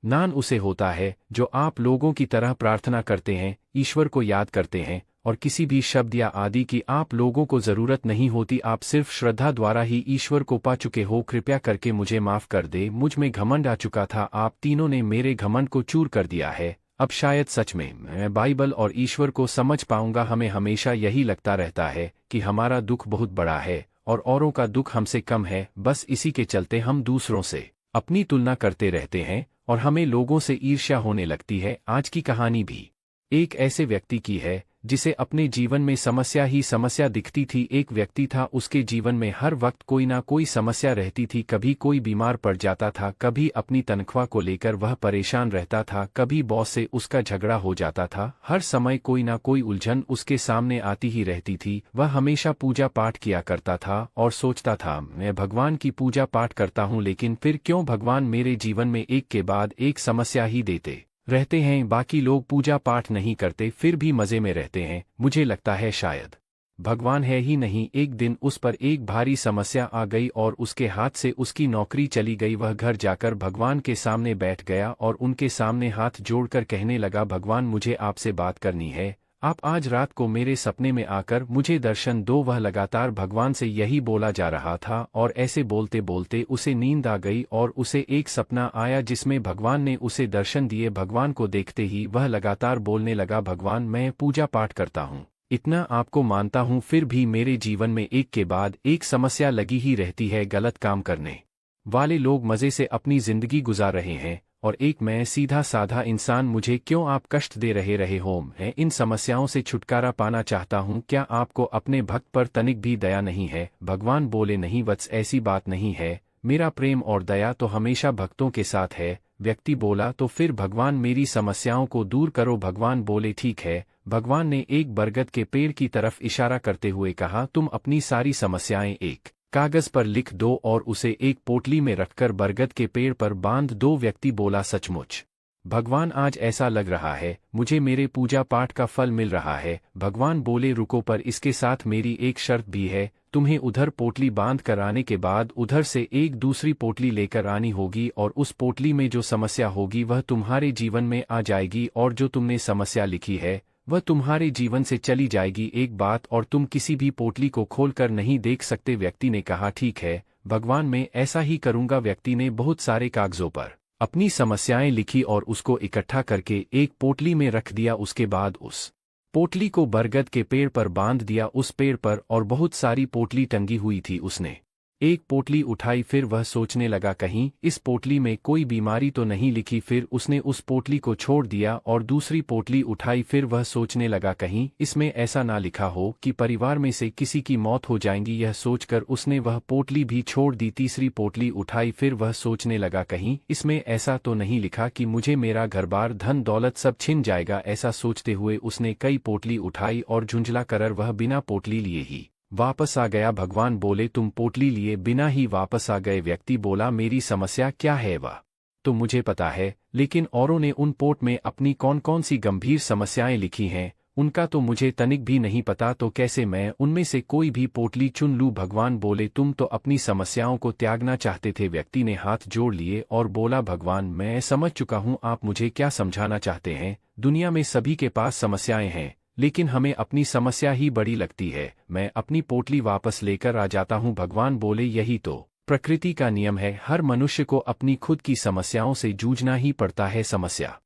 ज्ञान उसे होता है जो आप लोगों की तरह प्रार्थना करते हैं, ईश्वर को याद करते हैं, और किसी भी शब्द या आदि की आप लोगों को जरूरत नहीं होती। आप सिर्फ श्रद्धा द्वारा ही ईश्वर को पा चुके हो। कृपया करके मुझे माफ कर दे, मुझ में घमंड आ चुका था। आप तीनों ने मेरे घमंड को चूर कर दिया है। अब शायद सच में मैं बाइबल और ईश्वर को समझ पाऊंगा। हमें हमेशा यही लगता रहता है कि हमारा दुख बहुत बड़ा है और औरों का दुख हमसे कम है। बस इसी के चलते हम दूसरों से अपनी तुलना करते रहते हैं और हमें लोगों से ईर्ष्या होने लगती है। आज की कहानी भी एक ऐसे व्यक्ति की है जिसे अपने जीवन में समस्या ही समस्या दिखती थी। एक व्यक्ति था, उसके जीवन में हर वक्त कोई ना कोई समस्या रहती थी। कभी कोई बीमार पड़ जाता था, कभी अपनी तनख्वाह को लेकर वह परेशान रहता था, कभी बॉस से उसका झगड़ा हो जाता था। हर समय कोई ना कोई उलझन उसके सामने आती ही रहती थी। वह हमेशा पूजा पाठ किया करता था और सोचता था, मैं भगवान की पूजा पाठ करता हूँ, लेकिन फिर क्यों भगवान मेरे जीवन में एक के बाद एक समस्या ही देते रहते हैं। बाकी लोग पूजा पाठ नहीं करते फिर भी मजे में रहते हैं। मुझे लगता है शायद भगवान है ही नहीं। एक दिन उस पर एक भारी समस्या आ गई और उसके हाथ से उसकी नौकरी चली गई। वह घर जाकर भगवान के सामने बैठ गया और उनके सामने हाथ जोड़कर कहने लगा, भगवान मुझे आपसे बात करनी है, आप आज रात को मेरे सपने में आकर मुझे दर्शन दो। वह लगातार भगवान से यही बोला जा रहा था और ऐसे बोलते बोलते उसे नींद आ गई और उसे एक सपना आया जिसमें भगवान ने उसे दर्शन दिए। भगवान को देखते ही वह लगातार बोलने लगा, भगवान मैं पूजा पाठ करता हूँ, इतना आपको मानता हूँ, फिर भी मेरे जीवन में एक के बाद एक समस्या लगी ही रहती है। गलत काम करने वाले लोग मज़े से अपनी जिंदगी गुजार रहे हैं और एक मैं सीधा साधा इंसान, मुझे क्यों आप कष्ट दे रहे हो। मैं इन समस्याओं से छुटकारा पाना चाहता हूँ, क्या आपको अपने भक्त पर तनिक भी दया नहीं है। भगवान बोले, नहीं वत्स, ऐसी बात नहीं है, मेरा प्रेम और दया तो हमेशा भक्तों के साथ है। व्यक्ति बोला, तो फिर भगवान मेरी समस्याओं को दूर करो। भगवान बोले, ठीक है। भगवान ने एक बरगद के पेड़ की तरफ इशारा करते हुए कहा, तुम अपनी सारी समस्याएं एक कागज पर लिख दो और उसे एक पोटली में रखकर बरगद के पेड़ पर बांध दो। व्यक्ति बोला, सचमुच भगवान आज ऐसा लग रहा है मुझे मेरे पूजा पाठ का फल मिल रहा है। भगवान बोले, रुको, पर इसके साथ मेरी एक शर्त भी है, तुम्हें उधर पोटली बांध कर आने के बाद उधर से एक दूसरी पोटली लेकर आनी होगी और उस पोटली में जो समस्या होगी वह तुम्हारे जीवन में आ जाएगी और जो तुमने समस्या लिखी है वह तुम्हारे जीवन से चली जाएगी। एक बात और, तुम किसी भी पोटली को खोलकर नहीं देख सकते। व्यक्ति ने कहा, ठीक है भगवान, मैं ऐसा ही करूंगा। व्यक्ति ने बहुत सारे कागजों पर अपनी समस्याएं लिखी और उसको इकट्ठा करके एक पोटली में रख दिया। उसके बाद उस पोटली को बरगद के पेड़ पर बांध दिया। उस पेड़ पर और बहुत सारी पोटली टंगी हुई थी। उसने एक पोटली उठाई, फिर वह सोचने लगा, कहीं इस पोटली में कोई बीमारी तो नहीं लिखी। फिर उसने उस पोटली को छोड़ दिया और दूसरी पोटली उठाई, फिर वह सोचने लगा, कहीं इसमें ऐसा ना लिखा हो कि परिवार में से किसी की मौत हो जाएगी। यह सोचकर उसने वह पोटली भी छोड़ दी। तीसरी पोटली उठाई, फिर वह सोचने लगा, कहीं इसमें ऐसा तो नहीं लिखा कि मुझे मेरा घर-बार धन दौलत सब छिन जाएगा। ऐसा सोचते हुए उसने कई पोटली उठाई और झुंझला कर वह बिना पोटली लिए ही वापस आ गया। भगवान बोले, तुम पोटली लिए बिना ही वापस आ गए। व्यक्ति बोला, मेरी समस्या क्या है वह तो मुझे पता है, लेकिन औरों ने उन पोट में अपनी कौन कौन सी गंभीर समस्याएं लिखी हैं उनका तो मुझे तनिक भी नहीं पता, तो कैसे मैं उनमें से कोई भी पोटली चुन लूं। भगवान बोले, तुम तो अपनी समस्याओं को त्यागना चाहते थे। व्यक्ति ने हाथ जोड़ लिए और बोला, भगवान मैं समझ चुका हूं, आप मुझे क्या समझाना चाहते हैं। दुनिया में सभी के पास समस्याएं हैं, लेकिन हमें अपनी समस्या ही बड़ी लगती है। मैं अपनी पोटली वापस लेकर आ जाता हूँ। भगवान बोले, यही तो प्रकृति का नियम है, हर मनुष्य को अपनी खुद की समस्याओं से जूझना ही पड़ता है। समस्या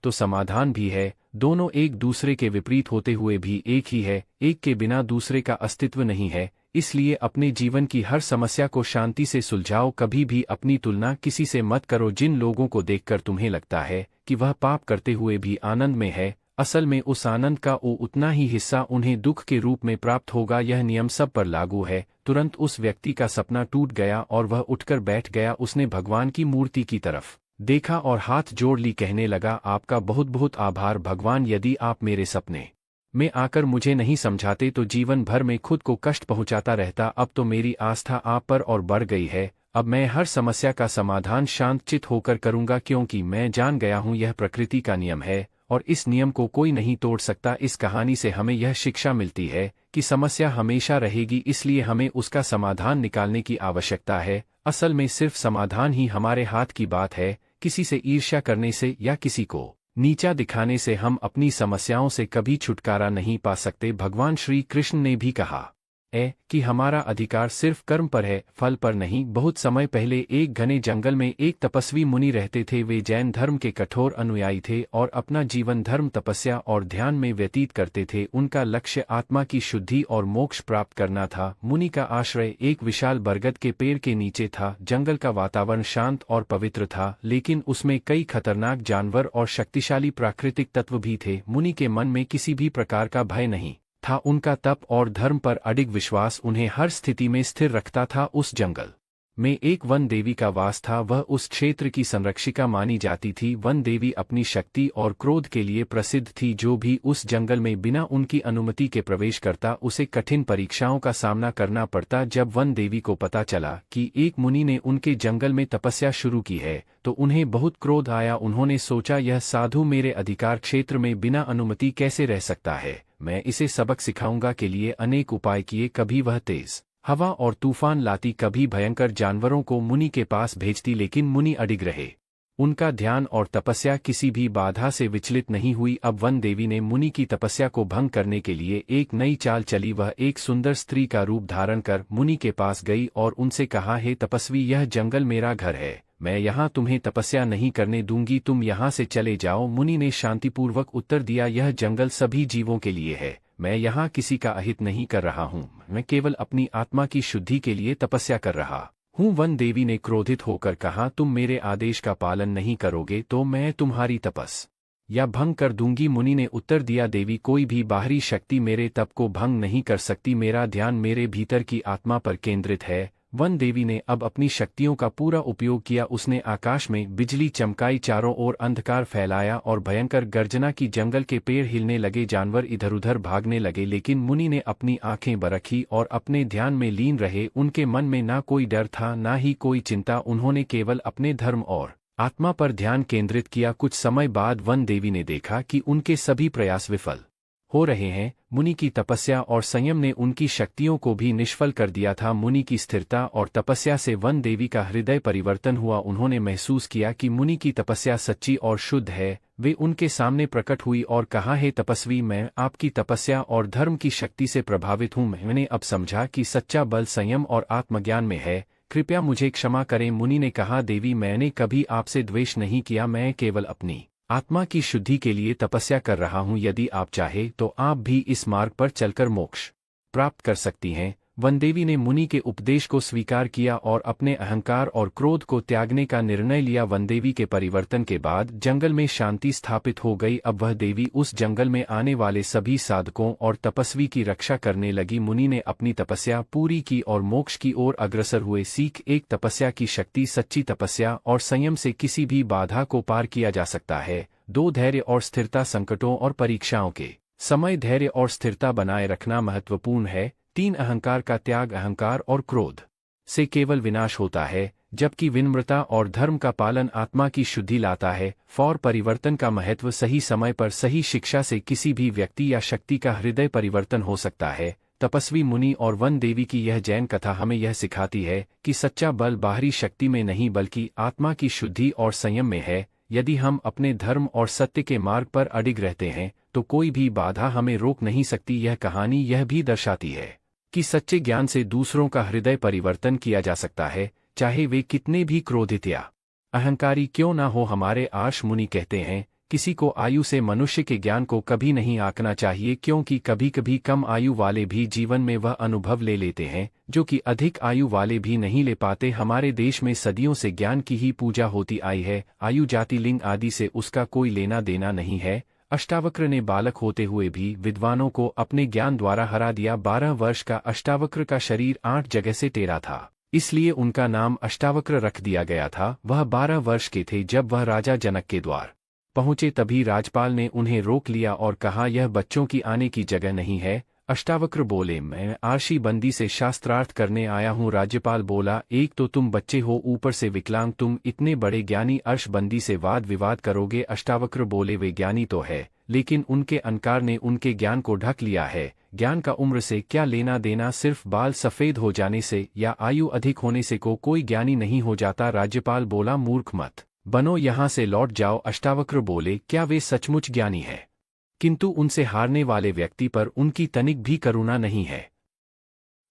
तो समाधान भी है, दोनों एक दूसरे के विपरीत होते हुए भी एक ही है, एक के बिना दूसरे का अस्तित्व नहीं है। इसलिए अपने जीवन की हर समस्या को शांति से सुलझाओ। कभी भी अपनी तुलना किसी से मत करो। जिन लोगों को देखकर तुम्हें लगता है कि वह पाप करते हुए भी आनंद में है, असल में उस आनंद का उतना ही हिस्सा उन्हें दुख के रूप में प्राप्त होगा। यह नियम सब पर लागू है। तुरंत उस व्यक्ति का सपना टूट गया और वह उठकर बैठ गया। उसने भगवान की मूर्ति की तरफ देखा और हाथ जोड़ ली, कहने लगा, आपका बहुत बहुत आभार भगवान, यदि आप मेरे सपने में आकर मुझे नहीं समझाते तो जीवन भर में खुद को कष्ट पहुंचाता रहता। अब तो मेरी आस्था आप पर और बढ़ गई है। अब मैं हर समस्या का समाधान शांतचित्त होकर करूंगा, क्योंकि मैं जान गया हूं यह प्रकृति का नियम है और इस नियम को कोई नहीं तोड़ सकता। इस कहानी से हमें यह शिक्षा मिलती है कि समस्या हमेशा रहेगी, इसलिए हमें उसका समाधान निकालने की आवश्यकता है। असल में सिर्फ समाधान ही हमारे हाथ की बात है। किसी से ईर्ष्या करने से या किसी को नीचा दिखाने से हम अपनी समस्याओं से कभी छुटकारा नहीं पा सकते। भगवान श्री कृष्ण ने भी कहा कि हमारा अधिकार सिर्फ कर्म पर है, फल पर नहीं। बहुत समय पहले एक घने जंगल में एक तपस्वी मुनि रहते थे। वे जैन धर्म के कठोर अनुयायी थे और अपना जीवन धर्म, तपस्या और ध्यान में व्यतीत करते थे। उनका लक्ष्य आत्मा की शुद्धि और मोक्ष प्राप्त करना था। मुनि का आश्रय एक विशाल बरगद के पेड़ के नीचे था। जंगल का वातावरण शांत और पवित्र था, लेकिन उसमें कई खतरनाक जानवर और शक्तिशाली प्राकृतिक तत्व भी थे। मुनि के मन में किसी भी प्रकार का भय नहीं था। उनका तप और धर्म पर अडिग विश्वास उन्हें हर स्थिति में स्थिर रखता था। उस जंगल में एक वन देवी का वास था। वह उस क्षेत्र की संरक्षिका मानी जाती थी। वन देवी अपनी शक्ति और क्रोध के लिए प्रसिद्ध थी। जो भी उस जंगल में बिना उनकी अनुमति के प्रवेश करता, उसे कठिन परीक्षाओं का सामना करना पड़ता। जब वन देवी को पता चला कि एक मुनि ने उनके जंगल में तपस्या शुरू की है, तो उन्हें बहुत क्रोध आया। उन्होंने सोचा, यह साधु मेरे अधिकार क्षेत्र में बिना अनुमति कैसे रह सकता है। मैं इसे सबक सिखाऊंगा के लिए अनेक उपाय किए, कभी वह तेज हवा और तूफान लाती, कभी भयंकर जानवरों को मुनि के पास भेजती, लेकिन मुनि अडिग रहे। उनका ध्यान और तपस्या किसी भी बाधा से विचलित नहीं हुई। अब वन देवी ने मुनि की तपस्या को भंग करने के लिए एक नई चाल चली। वह एक सुंदर स्त्री का रूप धारण कर मुनि के पास गई और उनसे कहा, हे तपस्वी, यह जंगल मेरा घर है, मैं यहाँ तुम्हें तपस्या नहीं करने दूंगी, तुम यहाँ से चले जाओ। मुनि ने शांतिपूर्वक उत्तर दिया, यह जंगल सभी जीवों के लिए है, मैं यहाँ किसी का अहित नहीं कर रहा हूँ, मैं केवल अपनी आत्मा की शुद्धि के लिए तपस्या कर रहा हूँ। वन देवी ने क्रोधित होकर कहा, तुम मेरे आदेश का पालन नहीं करोगे तो मैं तुम्हारी तपस्या भंग कर दूंगी। मुनि ने उत्तर दिया, देवी, कोई भी बाहरी शक्ति मेरे तप को भंग नहीं कर सकती, मेरा ध्यान मेरे भीतर की आत्मा पर केंद्रित है। वन देवी ने अब अपनी शक्तियों का पूरा उपयोग किया। उसने आकाश में बिजली चमकाई, चारों ओर अंधकार फैलाया और भयंकर गर्जना की, जंगल के पेड़ हिलने लगे, जानवर इधर-उधर भागने लगे। लेकिन मुनि ने अपनी आंखें बरखी और अपने ध्यान में लीन रहे। उनके मन में ना कोई डर था, ना ही कोई चिंता, उन्होंने केवल अपने धर्म और आत्मा पर ध्यान केंद्रित किया। कुछ समय बाद वन देवी ने देखा कि उनके सभी प्रयास विफल हो रहे हैं। मुनि की तपस्या और संयम ने उनकी शक्तियों को भी निष्फल कर दिया था। मुनि की स्थिरता और तपस्या से वन देवी का हृदय परिवर्तन हुआ। उन्होंने महसूस किया कि मुनि की तपस्या सच्ची और शुद्ध है। वे उनके सामने प्रकट हुई और कहा, हे तपस्वी, मैं आपकी तपस्या और धर्म की शक्ति से प्रभावित हूँ। मैंने अब समझा कि सच्चा बल संयम और आत्मज्ञान में है, कृपया मुझे क्षमा करें। मुनि ने कहा, देवी, मैंने कभी आपसे द्वेष नहीं किया, मैं केवल अपनी आत्मा की शुद्धि के लिए तपस्या कर रहा हूँ। यदि आप चाहे तो आप भी इस मार्ग पर चलकर मोक्ष प्राप्त कर सकती हैं। वनदेवी ने मुनि के उपदेश को स्वीकार किया और अपने अहंकार और क्रोध को त्यागने का निर्णय लिया। वनदेवी के परिवर्तन के बाद जंगल में शांति स्थापित हो गई। अब वह देवी उस जंगल में आने वाले सभी साधकों और तपस्वी की रक्षा करने लगी। मुनि ने अपनी तपस्या पूरी की और मोक्ष की ओर अग्रसर हुए। सीख एक, तपस्या की शक्ति, सच्ची तपस्या और संयम से किसी भी बाधा को पार किया जा सकता है। 2, धैर्य और स्थिरता, संकटों और परीक्षाओं के समय धैर्य और स्थिरता बनाए रखना महत्वपूर्ण है। 3, अहंकार का त्याग, अहंकार और क्रोध से केवल विनाश होता है, जबकि विनम्रता और धर्म का पालन आत्मा की शुद्धि लाता है। 4, परिवर्तन का महत्व, सही समय पर सही शिक्षा से किसी भी व्यक्ति या शक्ति का हृदय परिवर्तन हो सकता है। तपस्वी मुनि और वन देवी की यह जैन कथा हमें यह सिखाती है कि सच्चा बल बाहरी शक्ति में नहीं बल्कि आत्मा की शुद्धि और संयम में है। यदि हम अपने धर्म और सत्य के मार्ग पर अडिग रहते हैं तो कोई भी बाधा हमें रोक नहीं सकती। यह कहानी यह भी दर्शाती है कि सच्चे ज्ञान से दूसरों का हृदय परिवर्तन किया जा सकता है, चाहे वे कितने भी क्रोधित या अहंकारी क्यों ना हो। हमारे आर्ष मुनि कहते हैं, किसी को आयु से मनुष्य के ज्ञान को कभी नहीं आंकना चाहिए, क्योंकि कभी कभी कम आयु वाले भी जीवन में वह अनुभव ले लेते हैं जो कि अधिक आयु वाले भी नहीं ले पाते। हमारे देश में सदियों से ज्ञान की ही पूजा होती आई है। आयु, जाति, लिंग आदि से उसका कोई लेना देना नहीं है। अष्टावक्र ने बालक होते हुए भी विद्वानों को अपने ज्ञान द्वारा हरा दिया। 12 वर्ष का अष्टावक्र का शरीर 8 जगह से टेढ़ा था, इसलिए उनका नाम अष्टावक्र रख दिया गया था। वह 12 वर्ष के थे जब वह राजा जनक के द्वार पहुंचे। तभी राजपाल ने उन्हें रोक लिया और कहा, यह बच्चों की आने की जगह नहीं है। अष्टावक्र बोले, मैं आर्षी बंदी से शास्त्रार्थ करने आया हूँ। राज्यपाल बोला, एक तो तुम बच्चे हो, ऊपर से विकलांग, तुम इतने बड़े ज्ञानी अर्श बंदी से वाद विवाद करोगे। अष्टावक्र बोले, वे ज्ञानी तो है, लेकिन उनके अहंकार ने उनके ज्ञान को ढक लिया है। ज्ञान का उम्र से क्या लेना देना, सिर्फ बाल सफेद हो जाने से या आयु अधिक होने से को कोई ज्ञानी नहीं हो जाता। राज्यपाल बोला, मूर्ख मत बनो, यहाँ से लौट जाओ। अष्टावक्र बोले, क्या वे सचमुच ज्ञानी है? किंतु उनसे हारने वाले व्यक्ति पर उनकी तनिक भी करुणा नहीं है।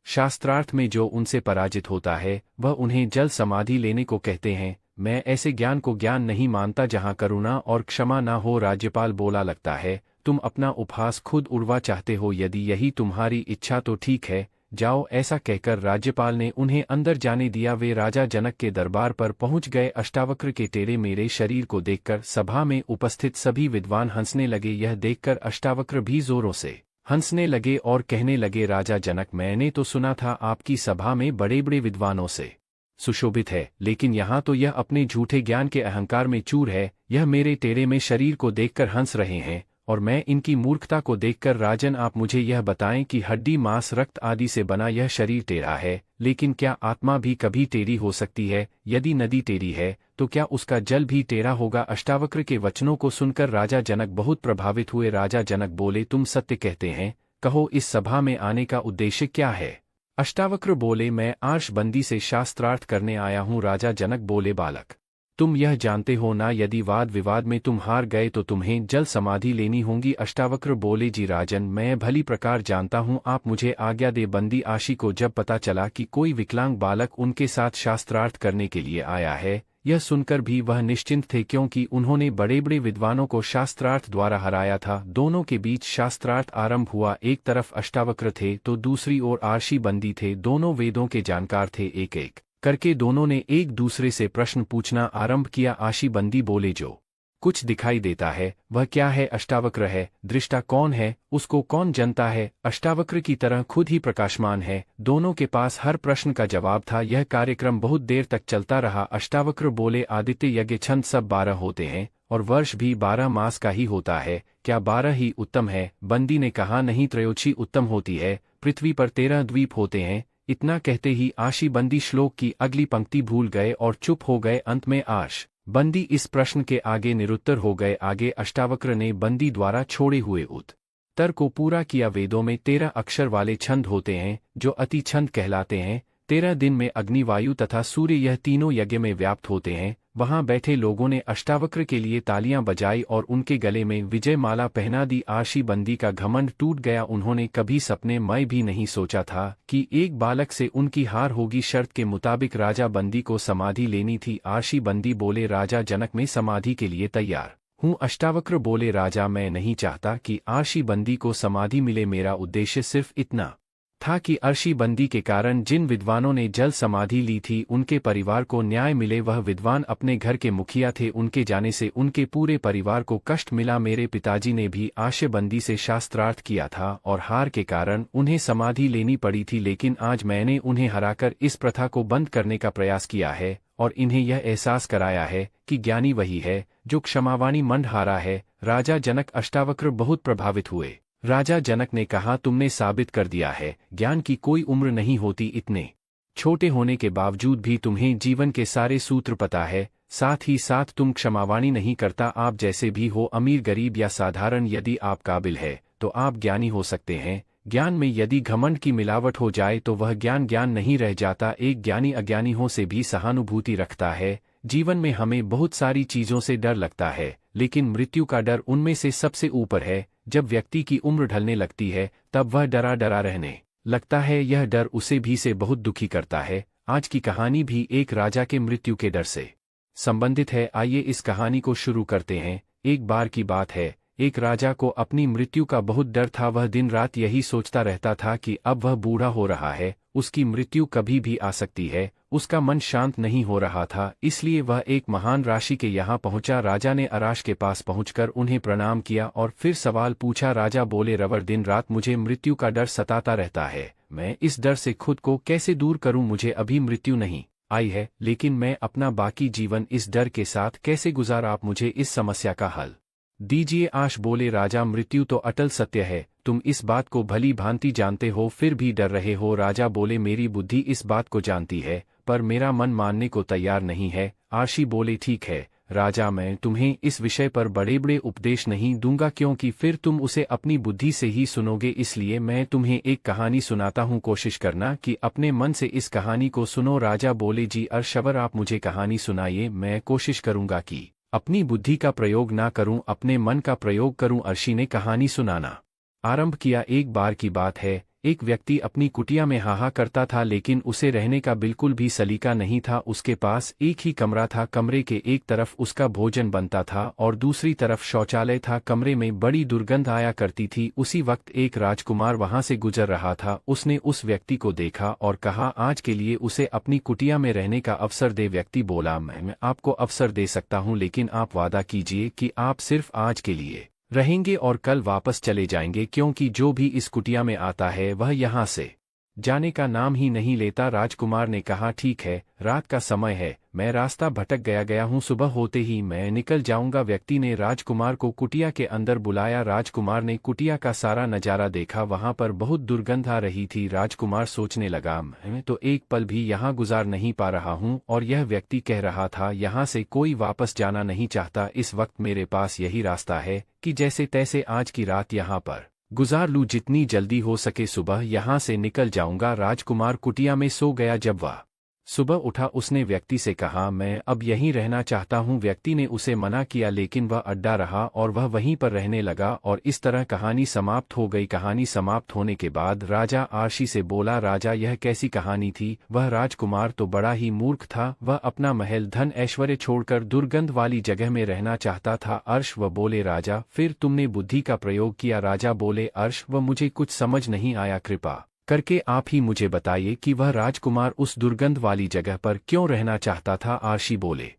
शास्त्रार्थ में जो उनसे पराजित होता है वह उन्हें जल समाधि लेने को कहते हैं। मैं ऐसे ज्ञान को ज्ञान नहीं मानता जहाँ करुणा और क्षमा ना हो। राज्यपाल बोला, लगता है तुम अपना उपहास खुद उड़वा चाहते हो, यदि यही तुम्हारी इच्छा तो ठीक है, जाओ। ऐसा कहकर राज्यपाल ने उन्हें अंदर जाने दिया। वे राजा जनक के दरबार पर पहुंच गए। अष्टावक्र के टेढ़े मेढ़े शरीर को देखकर सभा में उपस्थित सभी विद्वान हंसने लगे। यह देखकर अष्टावक्र भी जोरों से हंसने लगे और कहने लगे, राजा जनक, मैंने तो सुना था आपकी सभा में बड़े बड़े विद्वानों से सुशोभित है, लेकिन यहाँ तो यह अपने झूठे ज्ञान के अहंकार में चूर है। यह मेरे टेढ़े में शरीर को देखकर हंस रहे हैं और मैं इनकी मूर्खता को देखकर राजन आप मुझे यह बताएं कि हड्डी मांस रक्त आदि से बना यह शरीर टेढ़ा है, लेकिन क्या आत्मा भी कभी टेढ़ी हो सकती है? यदि नदी टेढ़ी है तो क्या उसका जल भी टेढ़ा होगा? अष्टावक्र के वचनों को सुनकर राजा जनक बहुत प्रभावित हुए। राजा जनक बोले, तुम सत्य कहते हैं, कहो इस सभा में आने का उद्देश्य क्या है? अष्टावक्र बोले, मैं आर्षबंदी से शास्त्रार्थ करने आया हूँ। राजा जनक बोले, बालक तुम यह जानते हो ना, यदि वाद विवाद में तुम हार गए तो तुम्हें जल समाधि लेनी होगी। अष्टावक्र बोले, जी राजन, मैं भली प्रकार जानता हूँ, आप मुझे आज्ञा दे। बंदी आशी को जब पता चला कि कोई विकलांग बालक उनके साथ शास्त्रार्थ करने के लिए आया है, यह सुनकर भी वह निश्चिंत थे, क्योंकि उन्होंने बड़े बड़े विद्वानों को शास्त्रार्थ द्वारा हराया था। दोनों के बीच शास्त्रार्थ आरंभ हुआ। एक तरफ अष्टावक्र थे तो दूसरी ओर आर्षी बंदी थे। दोनों वेदों के जानकार थे। एक एक करके दोनों ने एक दूसरे से प्रश्न पूछना आरंभ किया। आशी बंदी बोले, जो कुछ दिखाई देता है वह क्या है? अष्टावक्र है। दृष्टा कौन है? उसको कौन जानता है? अष्टावक्र की तरह खुद ही प्रकाशमान है। दोनों के पास हर प्रश्न का जवाब था। यह कार्यक्रम बहुत देर तक चलता रहा। अष्टावक्र बोले, आदित्य यज्ञ छंद सब 12 होते हैं और वर्ष भी 12 मास का ही होता है, क्या 12 ही उत्तम है? बंदी ने कहा, नहीं, त्रयोदशी उत्तम होती है। पृथ्वी पर 13 द्वीप होते हैं। इतना कहते ही आशी बंदी श्लोक की अगली पंक्ति भूल गए और चुप हो गए। अंत में आश बंदी इस प्रश्न के आगे निरुत्तर हो गए। आगे अष्टावक्र ने बंदी द्वारा छोड़े हुए उत्तर को पूरा किया। वेदों में 13 अक्षर वाले छंद होते हैं जो अति छंद कहलाते हैं। 13 दिन में अग्नि, वायु तथा सूर्य यह तीनों यज्ञ में व्याप्त होते हैं। वहां बैठे लोगों ने अष्टावक्र के लिए तालियां बजाई और उनके गले में विजय माला पहना दी। आशी बंदी का घमंड टूट गया। उन्होंने कभी सपने में भी नहीं सोचा था कि एक बालक से उनकी हार होगी। शर्त के मुताबिक राजा बंदी को समाधि लेनी थी। आशी बंदी बोले, राजा जनक, मैं समाधि के लिए तैयार हूँ। अष्टावक्र बोले, राजा, मैं नहीं चाहता कि आशी बंदी को समाधि मिले। मेरा उद्देश्य सिर्फ इतना था कि अर्शी बंदी के कारण जिन विद्वानों ने जल समाधि ली थी उनके परिवार को न्याय मिले। वह विद्वान अपने घर के मुखिया थे, उनके जाने से उनके पूरे परिवार को कष्ट मिला। मेरे पिताजी ने भी आशयबंदी से शास्त्रार्थ किया था और हार के कारण उन्हें समाधि लेनी पड़ी थी, लेकिन आज मैंने उन्हें हराकर इस प्रथा को बंद करने का प्रयास किया है और इन्हें यह एहसास कराया है कि ज्ञानी वही है जो क्षमावाणी मंड हारा है। राजा जनक अष्टावक्र बहुत प्रभावित हुए। राजा जनक ने कहा, तुमने साबित कर दिया है ज्ञान की कोई उम्र नहीं होती। इतने छोटे होने के बावजूद भी तुम्हें जीवन के सारे सूत्र पता है। साथ ही साथ तुम क्षमावाणी नहीं करता। आप जैसे भी हो, अमीर गरीब या साधारण, यदि आप काबिल है तो आप ज्ञानी हो सकते हैं। ज्ञान में यदि घमंड की मिलावट हो जाए तो वह ज्ञान ज्ञान नहीं रह जाता। एक ज्ञानी अज्ञानियों से भी सहानुभूति रखता है। जीवन में हमें बहुत सारी चीजों से डर लगता है, लेकिन मृत्यु का डर उनमें से सबसे ऊपर है। जब व्यक्ति की उम्र ढलने लगती है तब वह डरा डरा रहने लगता है। यह डर उसे भी से बहुत दुखी करता है। आज की कहानी भी एक राजा के मृत्यु के डर से संबंधित है। आइए इस कहानी को शुरू करते हैं। एक बार की बात है, एक राजा को अपनी मृत्यु का बहुत डर था। वह दिन रात यही सोचता रहता था कि अब वह बूढ़ा हो रहा है, उसकी मृत्यु कभी भी आ सकती है। उसका मन शांत नहीं हो रहा था, इसलिए वह एक महान ऋषि के यहाँ पहुंचा। राजा ने अराश के पास पहुंचकर उन्हें प्रणाम किया और फिर सवाल पूछा। राजा बोले, रवर, दिन रात मुझे मृत्यु का डर सताता रहता है। मैं इस डर से खुद को कैसे दूर करूं? मुझे अभी मृत्यु नहीं आई है, लेकिन मैं अपना बाकी जीवन इस डर के साथ कैसे गुजार? आप मुझे इस समस्या का हल दीजिए। आश बोले, राजा, मृत्यु तो अटल सत्य है, तुम इस बात को भली भांति जानते हो, फिर भी डर रहे हो। राजा बोले, मेरी बुद्धि इस बात को जानती है, पर मेरा मन मानने को तैयार नहीं है। आशी बोले, ठीक है राजा, मैं तुम्हें इस विषय पर बड़े बड़े उपदेश नहीं दूंगा, क्योंकि फिर तुम उसे अपनी बुद्धि से ही सुनोगे। इसलिए मैं तुम्हें एक कहानी सुनाता हूँ, कोशिश करना कि अपने मन से इस कहानी को सुनो। राजा बोले, जी अर्शवर, आप मुझे कहानी सुनाइए, मैं कोशिश करूंगा कि अपनी बुद्धि का प्रयोग ना करूं, अपने मन का प्रयोग करूं। अर्षि ने कहानी सुनाना आरंभ किया। एक बार की बात है, एक व्यक्ति अपनी कुटिया में हाहा करता था, लेकिन उसे रहने का बिल्कुल भी सलीका नहीं था। उसके पास एक ही कमरा था। कमरे के एक तरफ उसका भोजन बनता था और दूसरी तरफ शौचालय था। कमरे में बड़ी दुर्गंध आया करती थी। उसी वक्त एक राजकुमार वहां से गुजर रहा था। उसने उस व्यक्ति को देखा और कहा, आज के लिए उसे अपनी कुटिया में रहने का अवसर दे। व्यक्ति बोला, मैं आपको अवसर दे सकता हूं, लेकिन आप वादा कीजिए कि आप सिर्फ आज के लिए रहेंगे और कल वापस चले जाएंगे, क्योंकि जो भी इस कुटिया में आता है वह यहाँ से जाने का नाम ही नहीं लेता। राजकुमार ने कहा, ठीक है, रात का समय है, मैं रास्ता भटक गया हूँ, सुबह होते ही मैं निकल जाऊंगा। व्यक्ति ने राजकुमार को कुटिया के अंदर बुलाया। राजकुमार ने कुटिया का सारा नजारा देखा, वहां पर बहुत दुर्गंध आ रही थी। राजकुमार सोचने लगा, मैं तो एक पल भी यहाँ गुजार नहीं पा रहा हूँ। और यह व्यक्ति कह रहा था, यहाँ से कोई वापस जाना नहीं चाहता, इस वक्त मेरे पास यही रास्ता है कि जैसे तैसे आज की रात यहाँ पर गुजार लूं, जितनी जल्दी हो सके सुबह यहाँ से निकल जाऊंगा। राजकुमार कुटिया में सो गया। जब वह सुबह उठा, उसने व्यक्ति से कहा, मैं अब यहीं रहना चाहता हूँ। व्यक्ति ने उसे मना किया, लेकिन वह अड्डा रहा और वह वहीं पर रहने लगा। और इस तरह कहानी समाप्त हो गई। कहानी समाप्त होने के बाद राजा आरशी से बोला, राजा यह कैसी कहानी थी? वह राजकुमार तो बड़ा ही मूर्ख था, वह अपना महल धन ऐश्वर्य छोड़कर दुर्गंध वाली जगह में रहना चाहता था। अर्श वह बोले, राजा फिर तुमने बुद्धि का प्रयोग किया? राजा बोले, अर्श वह मुझे कुछ समझ नहीं आया, कृपा करके आप ही मुझे बताइए कि वह राजकुमार उस दुर्गंध वाली जगह पर क्यों रहना चाहता था। आरशी बोले,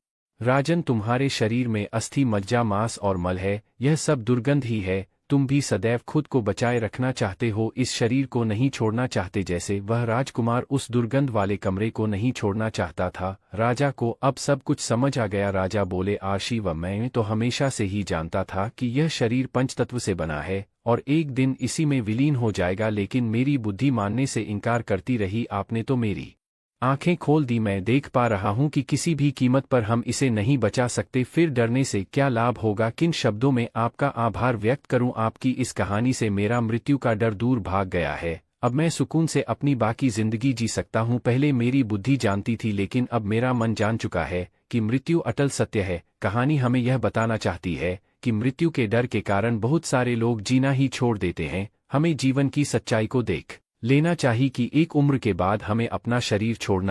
राजन तुम्हारे शरीर में अस्थि मज्जा मांस और मल है, यह सब दुर्गंध ही है। तुम भी सदैव खुद को बचाए रखना चाहते हो, इस शरीर को नहीं छोड़ना चाहते, जैसे वह राजकुमार उस दुर्गंध वाले कमरे को नहीं छोड़ना चाहता था। राजा को अब सब कुछ समझ आ गया। राजा बोले, आरशी व मैं तो हमेशा से ही जानता था कि यह शरीर पंचतत्व से बना है और एक दिन इसी में विलीन हो जाएगा, लेकिन मेरी बुद्धि मानने से इनकार करती रही। आपने तो मेरी आंखें खोल दी, मैं देख पा रहा हूं कि किसी भी कीमत पर हम इसे नहीं बचा सकते। फिर डरने से क्या लाभ होगा? किन शब्दों में आपका आभार व्यक्त करूं? आपकी इस कहानी से मेरा मृत्यु का डर दूर भाग गया है। अब मैं सुकून से अपनी बाकी जिंदगी जी सकता हूं। पहले मेरी बुद्धि जानती थी, लेकिन अब मेरा मन जान चुका है कि मृत्यु अटल सत्य है। कहानी हमें यह बताना चाहती है कि मृत्यु के डर के कारण बहुत सारे लोग जीना ही छोड़ देते हैं। हमें जीवन की सच्चाई को देख लेना चाहिए कि एक उम्र के बाद हमें अपना शरीर छोड़ना